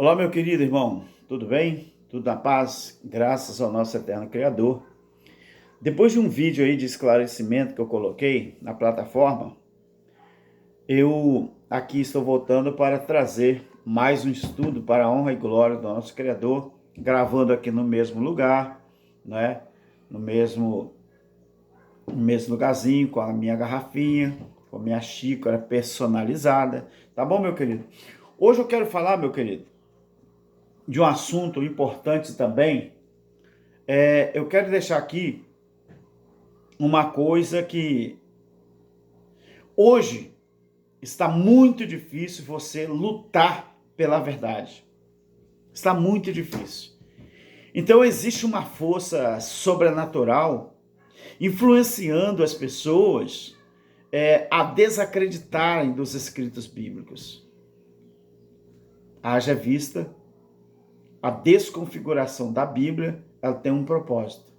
Olá, meu querido irmão, tudo bem? Tudo na paz? Graças ao nosso eterno Criador. Depois de um vídeo aí de esclarecimento que eu coloquei na plataforma, eu aqui estou voltando para trazer mais um estudo para a honra e glória do nosso Criador, gravando aqui no mesmo lugar, né? No mesmo lugarzinho, com a minha garrafinha, com a minha xícara personalizada. Tá bom, meu querido? Hoje eu quero falar, meu querido, de um assunto importante também. Eu quero deixar aqui uma coisa que hoje está muito difícil você lutar pela verdade. Está muito difícil. Então existe uma força sobrenatural influenciando as pessoas a desacreditarem dos escritos bíblicos. Haja vista, a desconfiguração da Bíblia, ela tem um propósito: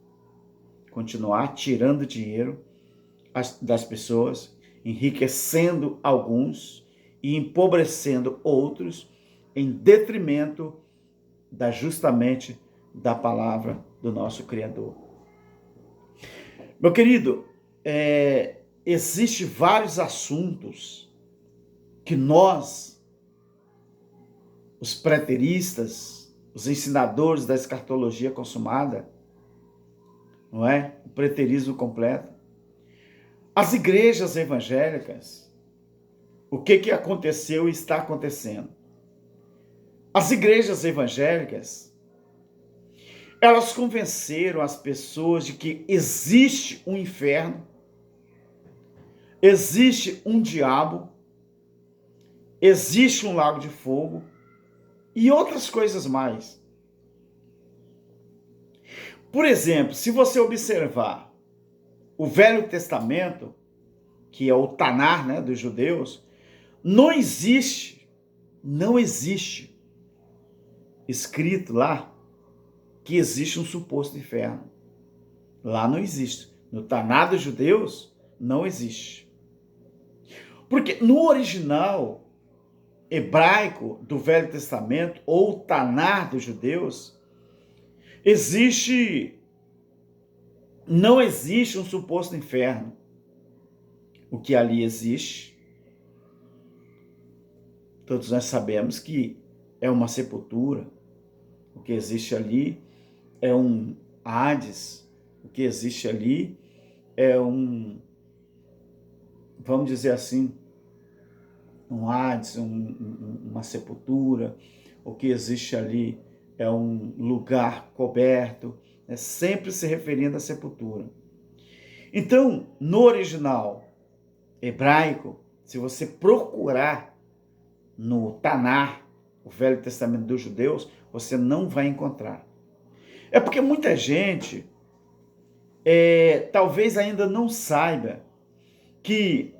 continuar tirando dinheiro das pessoas, enriquecendo alguns e empobrecendo outros, em detrimento justamente da palavra do nosso Criador. Meu querido, existe vários assuntos que nós, os preteristas, os ensinadores da escatologia consumada, não é? O preterismo completo, as igrejas evangélicas, o que aconteceu e está acontecendo? As igrejas evangélicas, elas convenceram as pessoas de que existe um inferno, existe um diabo, existe um lago de fogo e outras coisas mais. Por exemplo, se você observar o Velho Testamento, que é o Tanar, né, dos judeus, não existe escrito lá que existe um suposto inferno. Lá não existe. No Tanar dos judeus, não existe. Porque no original hebraico do Velho Testamento, ou Tanar dos judeus, não existe um suposto inferno. O que ali existe, todos nós sabemos que é uma sepultura. O que existe ali é um Hades. O que existe ali é vamos dizer assim, um Hades, uma sepultura. O que existe ali é um lugar coberto, sempre se referindo à sepultura. Então, no original hebraico, se você procurar no Tanar, o Velho Testamento dos judeus, você não vai encontrar. É porque muita gente talvez ainda não saiba que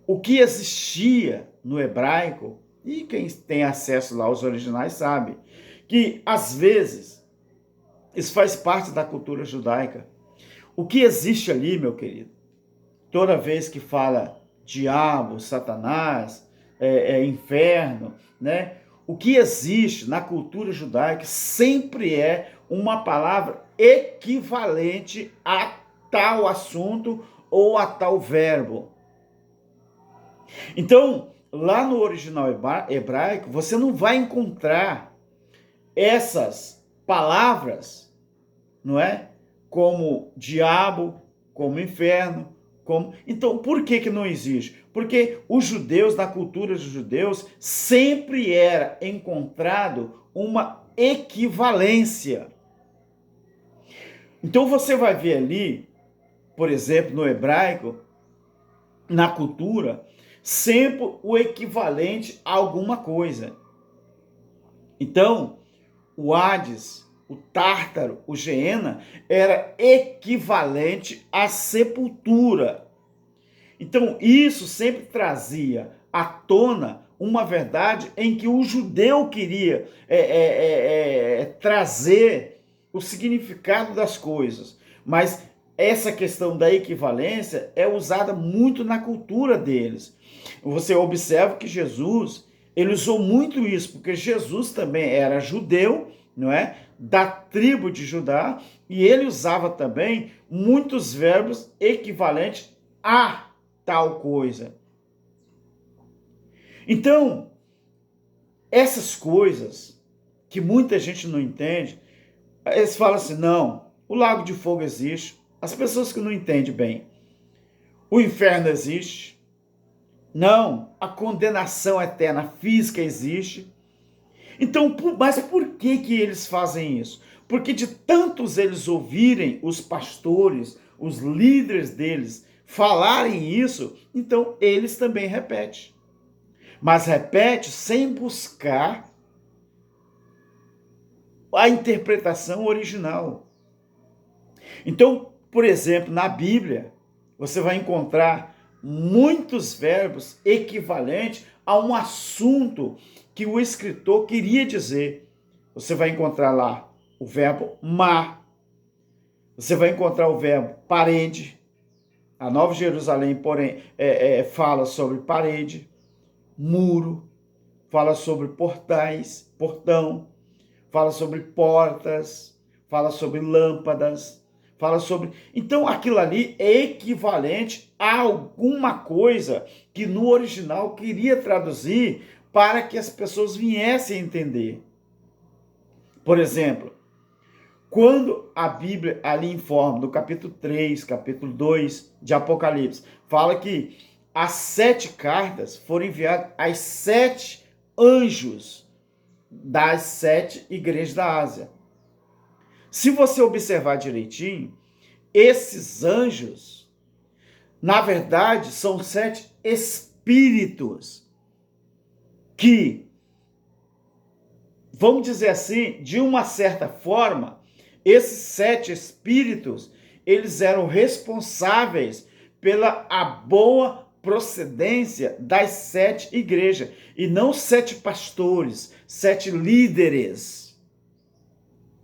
o que existia no hebraico, e quem tem acesso lá aos originais sabe, que às vezes isso faz parte da cultura judaica. O que existe ali, meu querido, toda vez que fala diabo, Satanás, inferno, né? O que existe na cultura judaica sempre é uma palavra equivalente a tal assunto ou a tal verbo. Então, lá no original hebraico, você não vai encontrar essas palavras, não é? Como diabo, como inferno, como... Então, por que não existe? Porque os judeus, na cultura dos judeus, sempre era encontrado uma equivalência. Então, você vai ver ali, por exemplo, no hebraico, na cultura, sempre o equivalente a alguma coisa. Então, o Hades, o Tártaro, o Geena, era equivalente à sepultura. Então, isso sempre trazia à tona uma verdade em que o judeu queria trazer o significado das coisas. Mas essa questão da equivalência é usada muito na cultura deles. Você observa que Jesus Ele usou muito isso, porque Jesus também era judeu, não é? Da tribo de Judá, e ele usava também muitos verbos equivalentes a tal coisa. Então, essas coisas que muita gente não entende, eles falam assim, não, o lago de fogo existe. As pessoas que não entendem bem, o inferno existe. Não, a condenação eterna física existe. Então, mas por que eles fazem isso? Porque de tantos eles ouvirem os pastores, os líderes deles falarem isso, então eles também repetem. Mas repete sem buscar a interpretação original. Então, por exemplo, na Bíblia, você vai encontrar muitos verbos equivalentes a um assunto que o escritor queria dizer. Você vai encontrar lá o verbo mar, você vai encontrar o verbo parede. A Nova Jerusalém, porém, fala sobre parede, muro, fala sobre portais, portão, fala sobre portas, fala sobre lâmpadas, fala sobre... Então, aquilo ali é equivalente a alguma coisa que no original queria traduzir para que as pessoas viessem a entender. Por exemplo, quando a Bíblia ali informa, no capítulo 3, capítulo 2 de Apocalipse, fala que as 7 cartas foram enviadas aos 7 anjos das 7 igrejas da Ásia. Se você observar direitinho, esses anjos, na verdade, são 7 espíritos que, vamos dizer assim, de uma certa forma, esses 7 espíritos, eles eram responsáveis pela a boa procedência das 7 igrejas, e não 7 pastores, 7 líderes,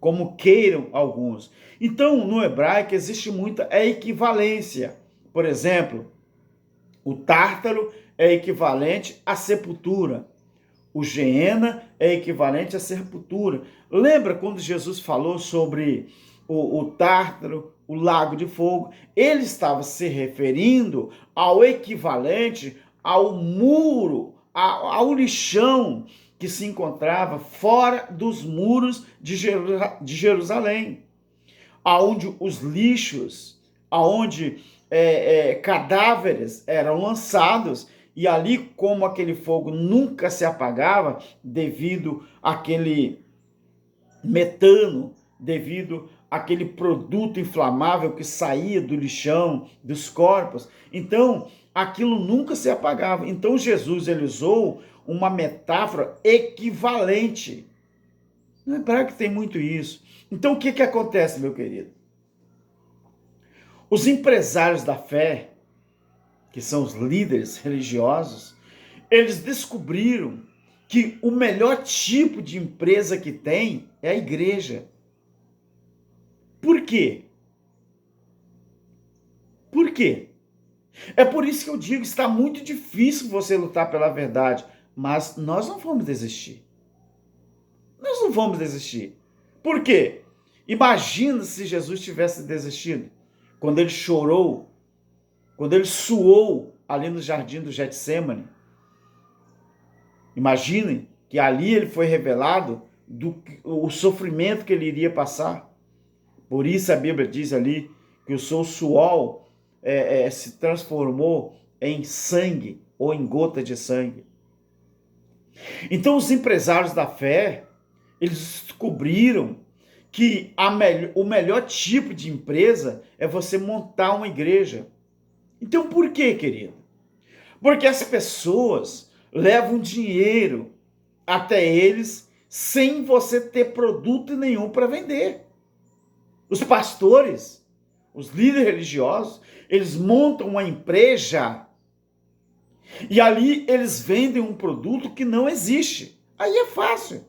como queiram alguns. Então, no hebraico existe muita equivalência. Por exemplo, o tártaro é equivalente à sepultura. O Geena é equivalente à sepultura. Lembra quando Jesus falou sobre o Tártaro, o lago de fogo? Ele estava se referindo ao equivalente ao muro, ao lixão que se encontrava fora dos muros de Jerusalém, aonde os lixos, aonde cadáveres eram lançados. E ali, como aquele fogo nunca se apagava, devido àquele metano, devido àquele produto inflamável que saía do lixão, dos corpos, então aquilo nunca se apagava. Então Jesus ele usou uma metáfora equivalente. No hebraico tem muito isso. Então o que acontece, meu querido? Os empresários da fé, que são os líderes religiosos, eles descobriram que o melhor tipo de empresa que tem é a igreja. Por quê? Por quê? É por isso que eu digo, está muito difícil você lutar pela verdade, mas nós não vamos desistir. Nós não vamos desistir. Por quê? Imagina se Jesus tivesse desistido, quando ele chorou, quando ele suou ali no jardim do Getsêmani. Imaginem que ali ele foi revelado o sofrimento que ele iria passar. Por isso a Bíblia diz ali que o seu suor se transformou em sangue ou em gota de sangue. Então os empresários da fé, eles descobriram que o melhor tipo de empresa é você montar uma igreja. Então por quê, querido? Porque as pessoas levam dinheiro até eles sem você ter produto nenhum para vender. Os pastores, os líderes religiosos, eles montam uma empresa e ali eles vendem um produto que não existe. Aí é fácil.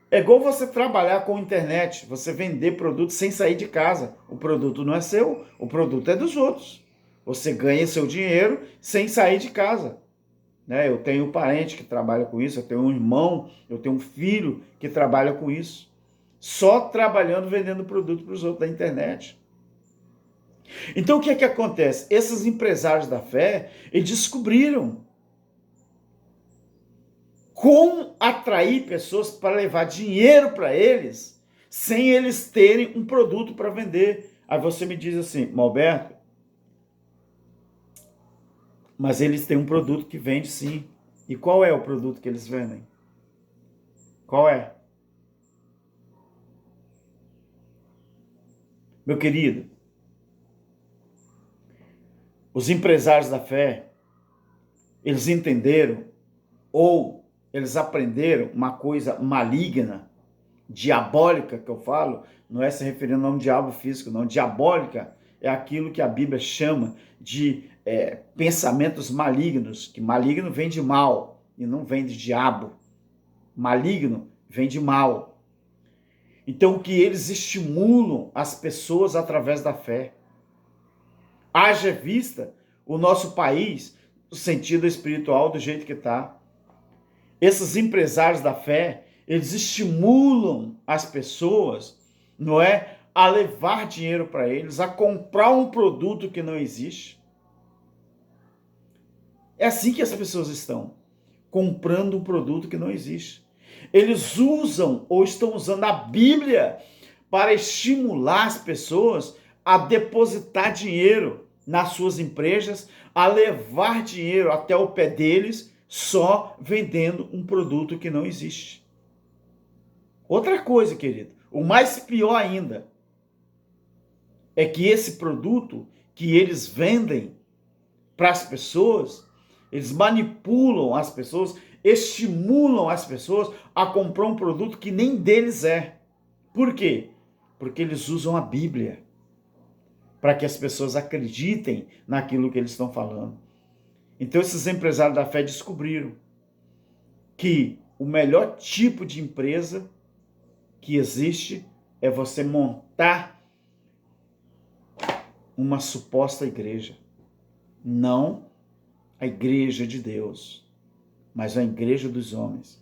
É igual você trabalhar com internet, você vender produto sem sair de casa. O produto não é seu, o produto é dos outros. Você ganha seu dinheiro sem sair de casa. né? Eu tenho um parente que trabalha com isso, eu tenho um irmão, eu tenho um filho que trabalha com isso. Só trabalhando, vendendo produto para os outros da internet. Então o que é que acontece? Esses empresários da fé, eles descobriram como atrair pessoas para levar dinheiro para eles, sem eles terem um produto para vender. Aí você me diz assim, Malberto, mas eles têm um produto que vende sim. E qual é o produto que eles vendem? Qual é? Meu querido, os empresários da fé, eles entenderam ou eles aprenderam uma coisa maligna, diabólica que eu falo, não é se referindo ao nome diabo físico, não. Diabólica é aquilo que a Bíblia chama de pensamentos malignos, que maligno vem de mal e não vem de diabo. Maligno vem de mal. Então, que eles estimulam as pessoas através da fé. Haja vista o nosso país, no sentido espiritual, do jeito que está. Esses empresários da fé, eles estimulam as pessoas, não é, a levar dinheiro para eles, a comprar um produto que não existe. É assim que as pessoas estão, comprando um produto que não existe. Eles usam ou estão usando a Bíblia para estimular as pessoas a depositar dinheiro nas suas empresas, a levar dinheiro até o pé deles, só vendendo um produto que não existe. Outra coisa, querido, o mais pior ainda é que esse produto que eles vendem para as pessoas, eles manipulam as pessoas, estimulam as pessoas a comprar um produto que nem deles é. Por quê? Porque eles usam a Bíblia para que as pessoas acreditem naquilo que eles estão falando. Então esses empresários da fé descobriram que o melhor tipo de empresa que existe é você montar uma suposta igreja. Não a igreja de Deus, mas a igreja dos homens.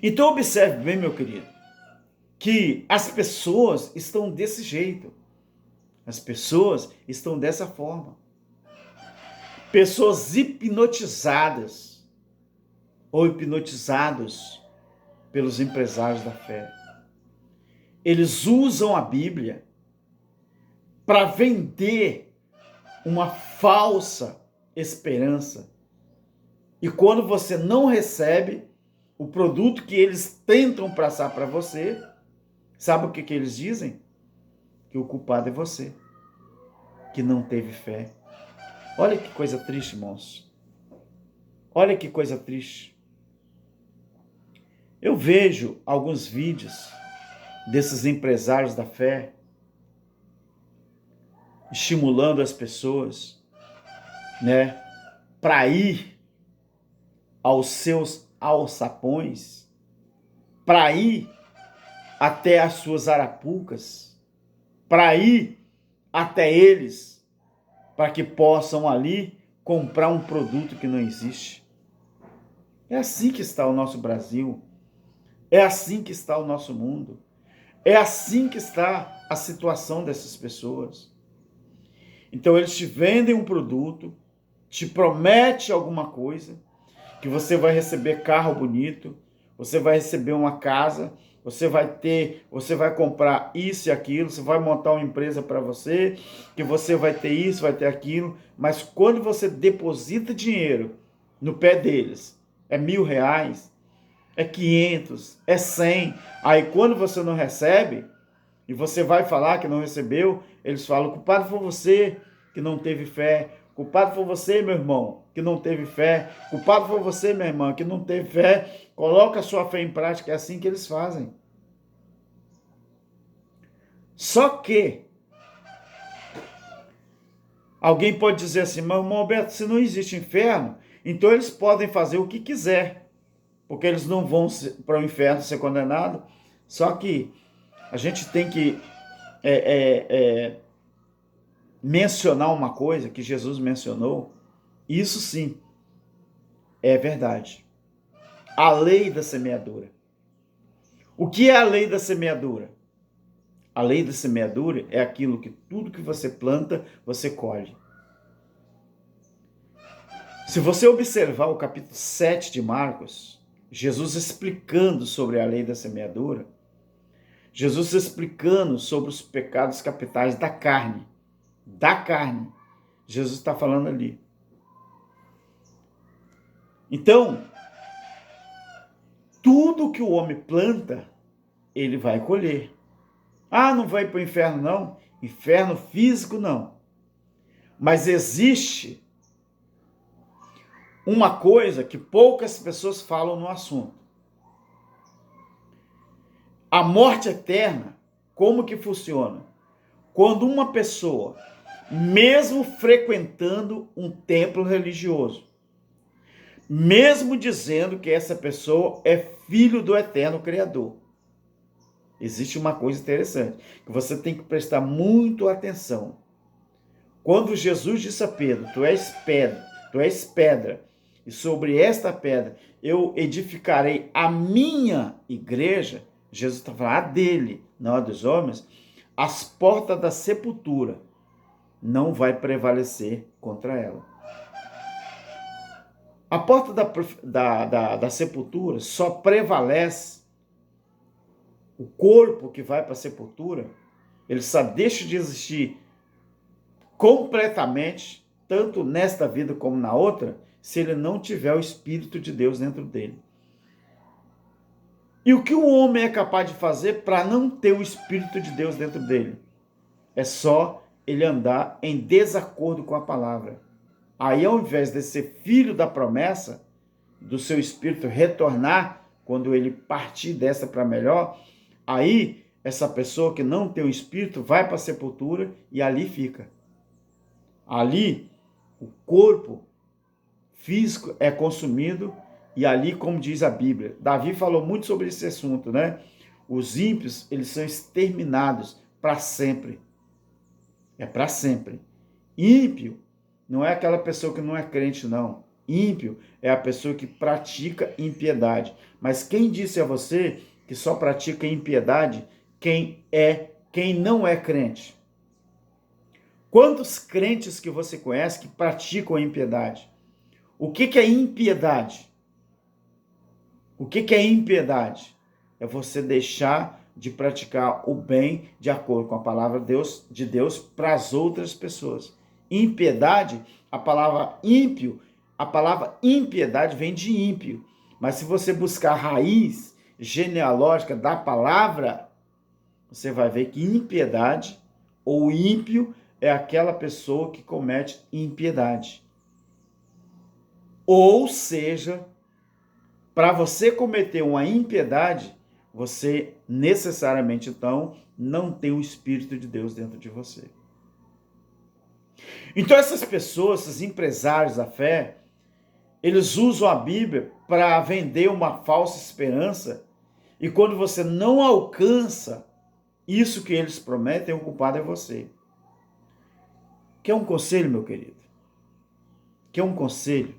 Então observe bem, meu querido, que as pessoas estão desse jeito. As pessoas estão dessa forma. Pessoas hipnotizadas ou hipnotizados pelos empresários da fé. Eles usam a Bíblia para vender uma falsa esperança. E quando você não recebe o produto que eles tentam passar para você, sabe o que eles dizem? Que o culpado é você, que não teve fé. Olha que coisa triste, moço. Olha que coisa triste. Eu vejo alguns vídeos desses empresários da fé estimulando as pessoas, né, para ir aos seus alçapões, para ir até as suas arapucas, para ir até eles, para que possam ali comprar um produto que não existe. É assim que está o nosso Brasil, é assim que está o nosso mundo, é assim que está a situação dessas pessoas. Então eles te vendem um produto, te promete alguma coisa, que você vai receber carro bonito, você vai receber uma casa, você vai comprar isso e aquilo, você vai montar uma empresa para você, que você vai ter isso, vai ter aquilo, mas quando você deposita dinheiro no pé deles, é R$1.000, é 500, é 100, aí quando você não recebe, e você vai falar que não recebeu, eles falam, culpado foi você que não teve fé, culpado foi você, meu irmão, que não teve fé, culpado foi você, minha irmã, que não teve fé, coloca a sua fé em prática, é assim que eles fazem. Só que, alguém pode dizer assim, mas irmão Alberto, se não existe inferno, então eles podem fazer o que quiser, porque eles não vão para o inferno ser condenados. Só que a gente tem que mencionar uma coisa que Jesus mencionou, isso sim, É verdade. A lei da semeadura. O que é a lei da semeadura? A lei da semeadura é aquilo que tudo que você planta, você colhe. Se você observar o capítulo 7 de Marcos, Jesus explicando sobre a lei da semeadura, Jesus explicando sobre os pecados capitais da carne. Da carne. Jesus está falando ali. Então, tudo que o homem planta, ele vai colher. Ah, não vai para o inferno, não? Inferno físico, não. Mas existe uma coisa que poucas pessoas falam no assunto. A morte eterna, como que funciona? Quando uma pessoa, mesmo frequentando um templo religioso, mesmo dizendo que essa pessoa é filho do eterno Criador, existe uma coisa interessante, que você tem que prestar muito atenção. Quando Jesus disse a Pedro, tu és pedra, e sobre esta pedra eu edificarei a minha igreja, Jesus está falando a dele, não a dos homens, as portas da sepultura não vai prevalecer contra ela. A porta da sepultura só prevalece, o corpo que vai para a sepultura, ele só deixa de existir completamente, tanto nesta vida como na outra, se ele não tiver o Espírito de Deus dentro dele. E o que o homem é capaz de fazer para não ter o Espírito de Deus dentro dele? É só ele andar em desacordo com a palavra. Aí, ao invés de ser filho da promessa, do seu espírito retornar, quando ele partir dessa para melhor, aí essa pessoa que não tem o espírito vai para a sepultura e ali fica. Ali, o corpo físico é consumido e ali, como diz a Bíblia, Davi falou muito sobre esse assunto, né? Os ímpios, eles são exterminados para sempre. É para sempre. Ímpio não é aquela pessoa que não é crente, não. Ímpio é a pessoa que pratica impiedade. Mas quem disse a você que só pratica impiedade quem não é crente? Quantos crentes que você conhece que praticam a impiedade? O que é impiedade? O que é impiedade? É você deixar de praticar o bem de acordo com a palavra de Deus para as outras pessoas. Impiedade, a palavra ímpio, a palavra impiedade vem de ímpio. Mas se você buscar a raiz genealógica da palavra, você vai ver que impiedade ou ímpio é aquela pessoa que comete impiedade. Ou seja, para você cometer uma impiedade, você necessariamente, então, não tem o Espírito de Deus dentro de você. Então, essas pessoas, esses empresários da fé, eles usam a Bíblia para vender uma falsa esperança, e quando você não alcança isso que eles prometem, o culpado é você. Quer um conselho, meu querido? Quer um conselho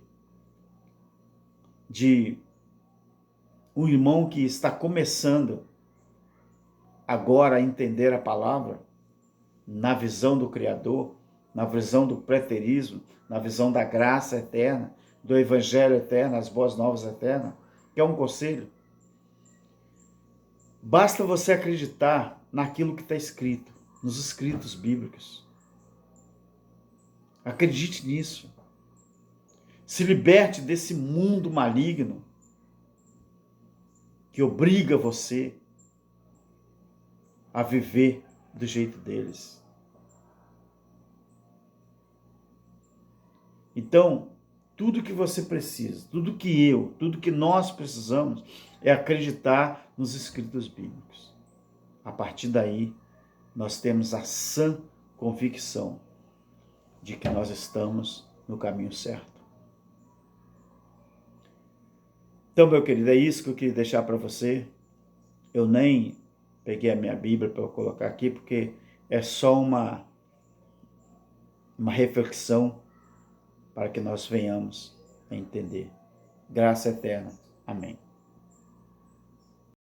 de um irmão que está começando agora a entender a palavra, na visão do Criador, na visão do preterismo, na visão da graça eterna, do evangelho eterno, as boas novas eternas? Quer um conselho? Basta você acreditar naquilo que está escrito, nos escritos bíblicos. Acredite nisso. Se liberte desse mundo maligno que obriga você a viver do jeito deles. Então, tudo que você precisa, tudo que nós precisamos é acreditar nos escritos bíblicos. A partir daí, nós temos a sã convicção de que nós estamos no caminho certo. Então, meu querido, é isso que eu queria deixar para você. Eu nem peguei a minha Bíblia para colocar aqui, porque é só uma reflexão para que nós venhamos a entender. graça eterna. Amém.